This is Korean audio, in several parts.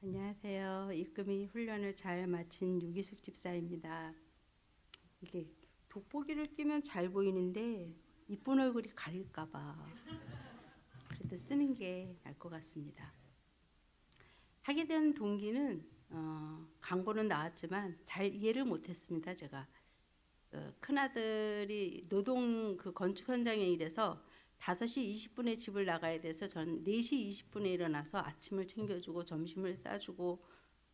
안녕하세요. 이금희 훈련을 잘 마친 유기숙 집사입니다. 이게 돋보기를 띄면 잘 보이는데 이쁜 얼굴이 가릴까 봐 그래도 쓰는 게 나을 것 같습니다. 하게 된 동기는 광고는 나왔지만 잘 이해를 못했습니다. 제가 큰아들이 노동 그 건축 현장에 일해서 5시 20분에 집을 나가야 돼서 전 4시 20분에 일어나서 아침을 챙겨주고 점심을 싸주고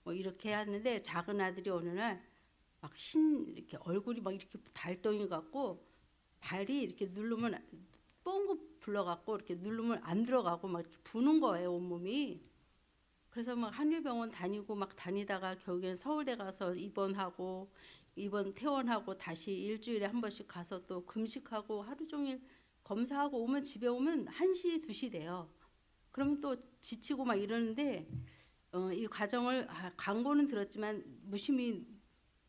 뭐 이렇게 하는데, 작은 아들이 어느 날 막 이렇게 얼굴이 막 이렇게 달덩이 같고 발이 이렇게 누르면 뻥긋 불러갖고 이렇게 누르면 안 들어가고 막 이렇게 부는 거예요, 온몸이. 그래서 막 한일병원 다니고 막 다니다가 결국에는 서울대 가서 입원 퇴원하고 다시 일주일에 한 번씩 가서 또 금식하고 하루 종일 검사하고 오면 집에 오면 1시 2시 돼요. 그러면 또 지치고 막 이러는데 이 과정을 광고는 들었지만 무심히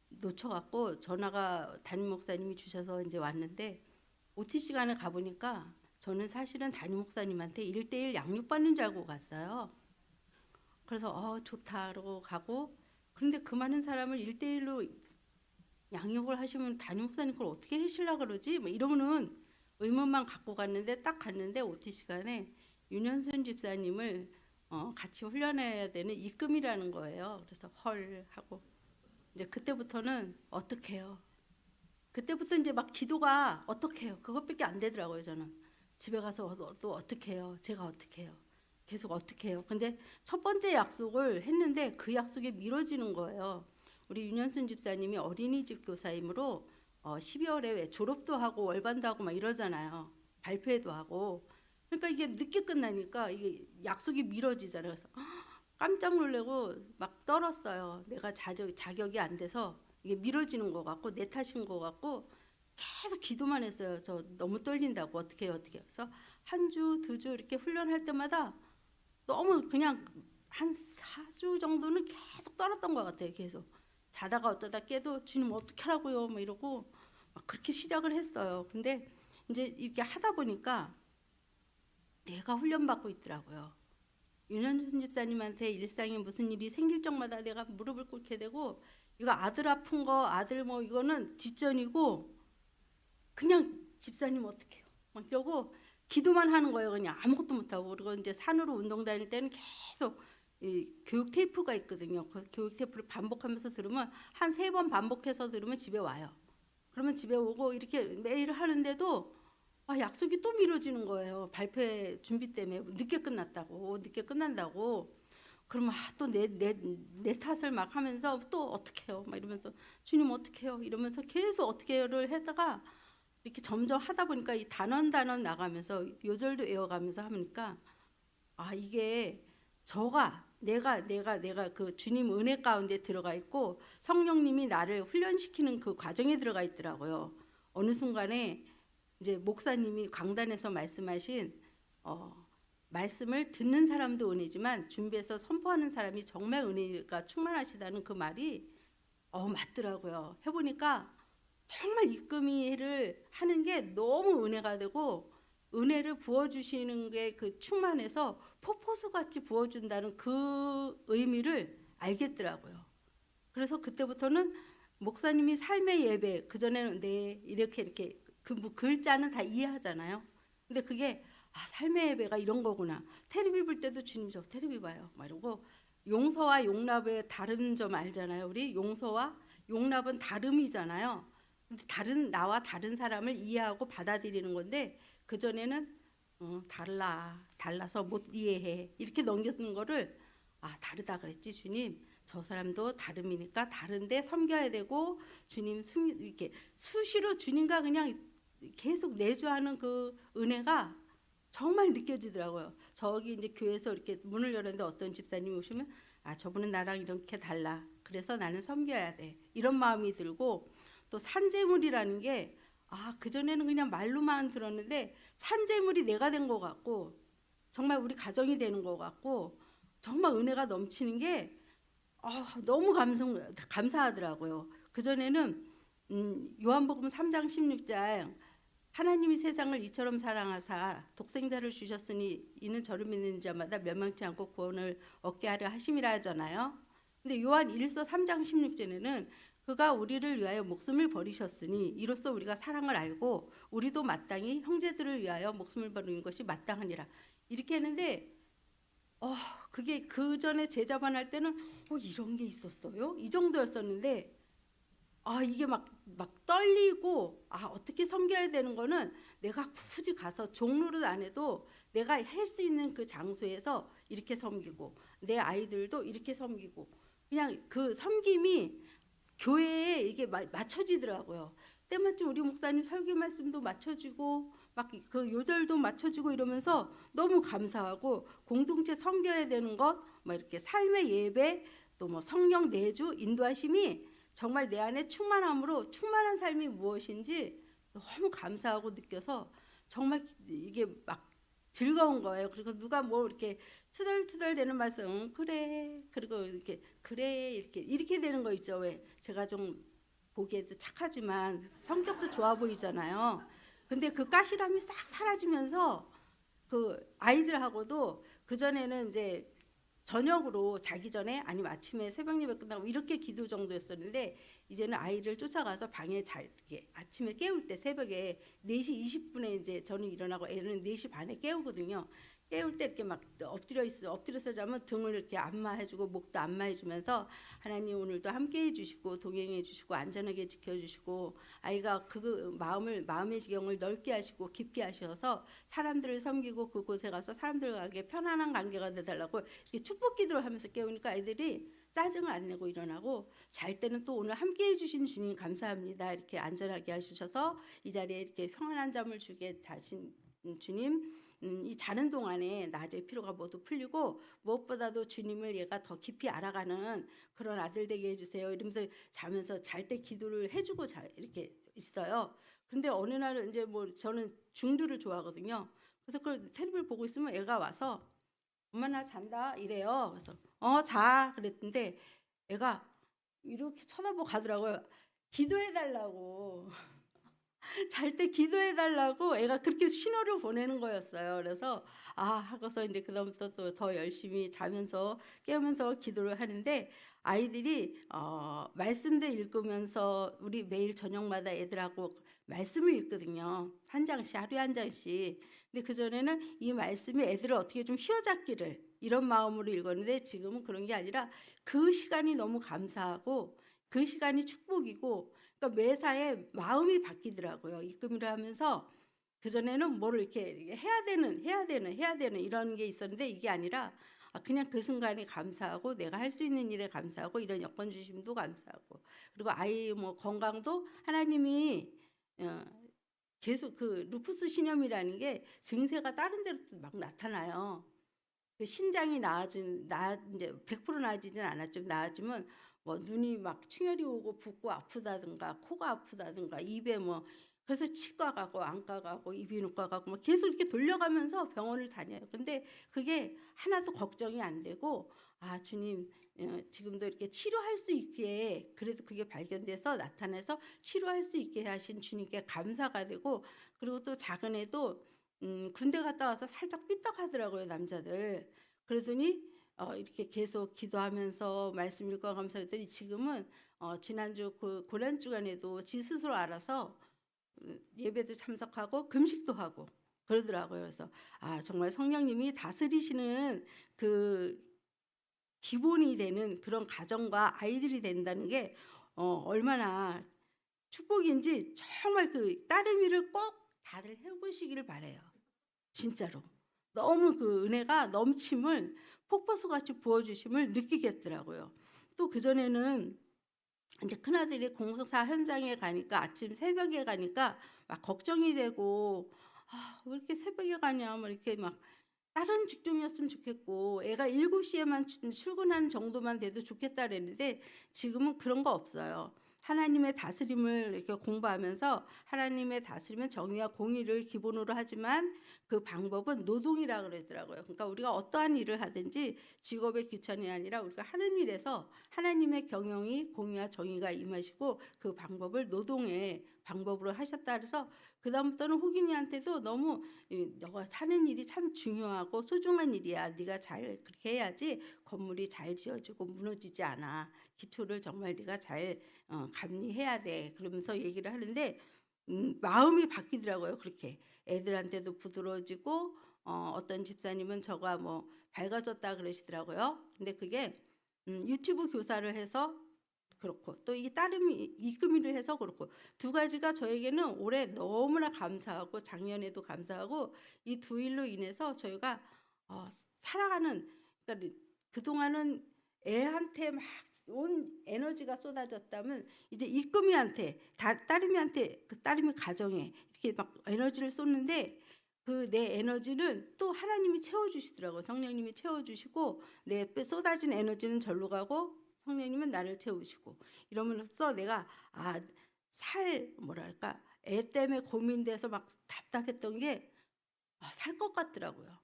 놓쳐갖고 전화가 담임 목사님이 주셔서 이제 왔는데, OT 시간에 가보니까 저는 사실은 담임 목사님한테 1대1 양육받는 줄 알고 갔어요. 그래서 좋다 그러고 가고, 그런데 그 많은 사람을 1대1로 양육을 하시면 담임 목사님 그걸 어떻게 하시려고 그러지? 뭐 이러면은 의문만 갖고 갔는데, 딱 갔는데 OT 시간에 윤현순 집사님을 같이 훈련해야 되는 입금이라는 거예요. 그래서 헐 하고 이제 그때부터는 어떡해요. 그때부터 이제 막 기도가 어떡해요. 그것밖에 안 되더라고요. 저는 집에 가서 또 어떡해요. 제가 어떡해요. 계속 어떡해요. 근데 첫 번째 약속을 했는데 그 약속이 미뤄지는 거예요. 우리 윤현순 집사님이 어린이집 교사이므로 12월에 왜 졸업도 하고 월반도 하고 막 이러잖아요. 발표회도 하고. 그러니까 이게 늦게 끝나니까 이게 약속이 미뤄지잖아요. 그래서 깜짝 놀래고 막 떨었어요. 내가 자격이 안 돼서 이게 미뤄지는 것 같고 내 탓인 것 같고 계속 기도만 했어요. 저 너무 떨린다고 어떻게 해요, 어떻게 해요. 그래서 한 주, 2주 이렇게 훈련할 때마다 너무 그냥 한 4주 정도는 계속 떨었던 것 같아요. 계속 자다가 어쩌다 깨도 주님 어떻게 하라고요, 뭐 이러고 막 그렇게 시작을 했어요. 근데 이제 이렇게 하다 보니까 내가 훈련받고 있더라고요. 윤현순 집사님한테 일상에 무슨 일이 생길 적마다 내가 무릎을 꿇게 되고, 이거 아들 아픈 거 아들 뭐 이거는 뒷전이고 그냥 집사님 어떡해요 막 이러고 기도만 하는 거예요. 그냥 아무것도 못하고. 그리고 이제 산으로 운동 다닐 때는 계속 이 교육 테이프가 있거든요. 그 교육 테이프를 반복하면서 들으면 한 3번 반복해서 들으면 집에 와요. 그러면 집에 오고 이렇게 매일 하는데도 약속이 또 미뤄지는 거예요. 발표 준비 때문에 늦게 끝났다고, 늦게 끝난다고. 그러면 또 내 탓을 막 하면서 또 어떻게 해요? 막 이러면서 주님 어떻게 해요? 이러면서 계속 어떻게 해요를 하다가 이렇게 점점 하다 보니까 이 단원 나가면서 요절도 외워가면서 하니까 이게 내가 그 주님 은혜 가운데 들어가 있고 성령님이 나를 훈련시키는 그 과정에 들어가 있더라고요. 어느 순간에 이제 목사님이 강단에서 말씀하신 말씀을 듣는 사람도 은혜지만 준비해서 선포하는 사람이 정말 은혜가 충만하시다는 그 말이 맞더라고요. 해보니까 정말 입금이를 하는 게 너무 은혜가 되고, 은혜를 부어주시는 게 그 충만해서 폭포수같이 부어준다는 그 의미를 알겠더라고요. 그래서 그때부터는 목사님이 삶의 예배, 그전에는 이렇게 그 글자는 다 이해하잖아요. 근데 그게 삶의 예배가 이런 거구나. 테레비 볼 때도 주님 저 테레비 봐요. 막 이러고, 용서와 용납의 다른 점 알잖아요. 우리 용서와 용납은 다름이잖아요. 근데 나와 다른 사람을 이해하고 받아들이는 건데, 그전에는 달라서 못 이해해 이렇게 넘겼는 거를 다르다 그랬지 주님, 저 사람도 다름이니까 다른데 섬겨야 되고, 주님 이렇게 수시로 주님과 그냥 계속 내주하는 그 은혜가 정말 느껴지더라고요. 저기 이제 교회에서 이렇게 문을 열었는데 어떤 집사님이 오시면 저분은 나랑 이렇게 달라, 그래서 나는 섬겨야 돼, 이런 마음이 들고, 또 산재물이라는 게 그전에는 그냥 말로만 들었는데 산재물이 내가 된 것 같고 정말 우리 가정이 되는 것 같고 정말 은혜가 넘치는 게 너무 감사하더라고요. 그전에는 요한복음 3장 16장 하나님이 세상을 이처럼 사랑하사 독생자를 주셨으니 이는 저를 믿는 자마다 멸망치 않고 구원을 얻게 하려 하심이라 하잖아요. 근데 요한 1서 3장 16절에는 그가 우리를 위하여 목숨을 버리셨으니 이로써 우리가 사랑을 알고 우리도 마땅히 형제들을 위하여 목숨을 버리는 것이 마땅하니라. 이렇게 했는데 그게 그 전에 제자반 할 때는 이런 게 있었어요? 이 정도였었는데 이게 막 떨리고 어떻게 섬겨야 되는 거는 내가 굳이 가서 종로를 안 해도 내가 할 수 있는 그 장소에서 이렇게 섬기고 내 아이들도 이렇게 섬기고 그냥 그 섬김이 교회에 이게 맞춰지더라고요. 때마침 우리 목사님 설교 말씀도 맞춰지고 막 그 요절도 맞춰지고 이러면서 너무 감사하고 공동체 섬겨야 되는 것, 뭐 이렇게 삶의 예배, 또 뭐 성령 내주 인도하심이 정말 내 안에 충만함으로 충만한 삶이 무엇인지 너무 감사하고 느껴서 정말 이게 막 즐거운 거예요. 그리고 누가 뭐 이렇게 투덜투덜 되는 말씀, 그래, 그리고 이렇게 그래 이렇게 되는 거 있죠. 왜 제가 좀 보기에도 착하지만 성격도 좋아 보이잖아요. 근데 그 까실함이 싹 사라지면서 그 아이들하고도 그 전에는 이제 저녁으로 자기 전에 아니면 아침에 새벽 예배 끝나고 이렇게 기도 정도였었는데 이제는 아이를 쫓아가서 방에 이렇게 아침에 깨울 때 새벽에 4시 20분에 이제 저는 일어나고 애는 4시 반에 깨우거든요. 깨울 때 이렇게 막 엎드려서 자면 등을 이렇게 안마해주고 목도 안마해주면서 하나님 오늘도 함께해 주시고 동행해 주시고 안전하게 지켜주시고 아이가 그 마음의 지경을 넓게 하시고 깊게 하셔서 사람들을 섬기고 그곳에 가서 사람들과의 편안한 관계가 되달라고 이렇게 축복 기도를 하면서 깨우니까 아이들이 짜증을 안 내고 일어나고 잘 때는 또 오늘 함께해 주신 주님 감사합니다 이렇게 안전하게 하셔서 이 자리에 이렇게 평안한 잠을 주게 하신 주님 이 자는 동안에 낮의 피로가 모두 풀리고 무엇보다도 주님을 얘가 더 깊이 알아가는 그런 아들 되게 해주세요 이러면서 자면서 잘 때 기도를 해주고 이렇게 있어요. 근데 어느 날은 이제 뭐 저는 중두를 좋아하거든요. 그래서 그걸 텔레비를 보고 있으면 애가 와서 엄마 나 잔다 이래요. 그래서 자 그랬는데 애가 이렇게 쳐다보고 가더라고요. 기도해 달라고. 잘 때 기도해 달라고 애가 그렇게 신호를 보내는 거였어요. 그래서 하고서 이제 그다음부터 또 더 열심히 자면서 깨우면서 기도를 하는데 아이들이 말씀도 읽으면서 우리 매일 저녁마다 애들하고 말씀을 읽거든요. 한 장씩 하루에 한 장씩. 근데 그 전에는 이 말씀이 애들을 어떻게 좀 휘어잡기를 이런 마음으로 읽었는데 지금은 그런 게 아니라 그 시간이 너무 감사하고 그 시간이 축복이고 그러니까 매사에 마음이 바뀌더라고요. 입금을 하면서 그전에는 뭐를 이렇게 해야 되는 이런 게 있었는데 이게 아니라 그냥 그 순간에 감사하고 내가 할 수 있는 일에 감사하고 이런 여건 주심도 감사하고 그리고 아이 뭐 건강도 하나님이 계속 그 루푸스 신염이라는 게 증세가 다른 데로 막 나타나요. 그 신장이 이제 100% 나아지진 않았죠. 나아지면 뭐 눈이 막 충혈이 오고 붓고 아프다든가 코가 아프다든가 입에 뭐 그래서 치과 가고 안과 가고 이비인후과 가고 뭐 계속 이렇게 돌려가면서 병원을 다녀요. 근데 그게 하나도 걱정이 안 되고 주님 지금도 이렇게 치료할 수 있게 그래도 그게 발견돼서 나타나서 치료할 수 있게 하신 주님께 감사가 되고 그리고 또 작은 애도 군대 갔다 와서 살짝 삐딱하더라고요 남자들. 그러더니 이렇게 계속 기도하면서 말씀 읽어가면서 했더니 지금은 지난주 그 고난 주간에도 지 스스로 알아서 예배도 참석하고 금식도 하고 그러더라고요. 그래서 정말 성령님이 다스리시는 그 기본이 되는 그런 가정과 아이들이 된다는 게 얼마나 축복인지 정말 그 따르미를 꼭 다들 해보시기를 바래요. 진짜로 너무 그 은혜가 넘침을 폭포수같이 부어주심을 느끼겠더라고요. 또 그전에는 이제 큰아들이 공사 현장에 가니까 아침 새벽에 가니까 막 걱정이 되고 왜 이렇게 새벽에 가냐 뭐 이렇게 막 다른 직종이었으면 좋겠고 애가 7시에만 출근하는 정도만 돼도 좋겠다 그랬는데 지금은 그런 거 없어요. 하나님의 다스림을 이렇게 공부하면서 하나님의 다스림은 정의와 공의를 기본으로 하지만 그 방법은 노동이라 그러더라고요. 그러니까 우리가 어떠한 일을 하든지 직업의 귀천이 아니라 우리가 하는 일에서 하나님의 경영이 공의와 정의가 임하시고 그 방법을 노동에 방법으로 하셨다 그래서 그다음부터는 호gin이한테도 너무 너가 하는 일이 참 중요하고 소중한 일이야. 네가 잘 그렇게 해야지 건물이 잘 지어지고 무너지지 않아. 기초를 정말 네가 잘 감리해야 돼. 그러면서 얘기를 하는데 마음이 바뀌더라고요. 그렇게 애들한테도 부드러워지고 어떤 집사님은 저가 뭐 밝아졌다 그러시더라고요. 근데 그게 유튜브 교사를 해서 그렇고 또 이 따름이 이금희를 해서 그렇고 두 가지가 저에게는 올해 너무나 감사하고 작년에도 감사하고 이 두 일로 인해서 저희가 살아가는 그러니까 그동안은 애한테 막 온 에너지가 쏟아졌다면 이제 이금희한테 따름이한테 그 따름이 가정에 이렇게 막 에너지를 쏟는데 그 내 에너지는 또 하나님이 채워주시더라고요. 성령님이 채워주시고 내 쏟아진 에너지는 절로 가고 성령님은 나를 채우시고 이러면서 내가 뭐랄까 애 때문에 고민돼서 막 답답했던 게 살 것 같더라고요.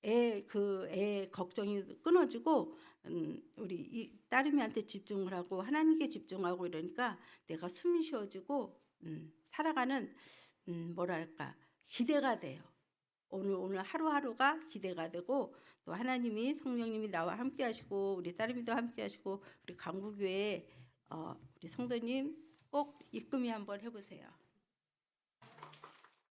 애 걱정이 끊어지고 우리 이 따님한테 집중을 하고 하나님께 집중하고 이러니까 내가 숨이 쉬어지고 살아가는 뭐랄까 기대가 돼요. 오늘 하루하루가 기대가 되고 또 하나님이 성령님이 나와 함께 하시고 우리 따님도 함께 하시고 우리 강구교회 우리 성도님 꼭 입금이 한번 해보세요.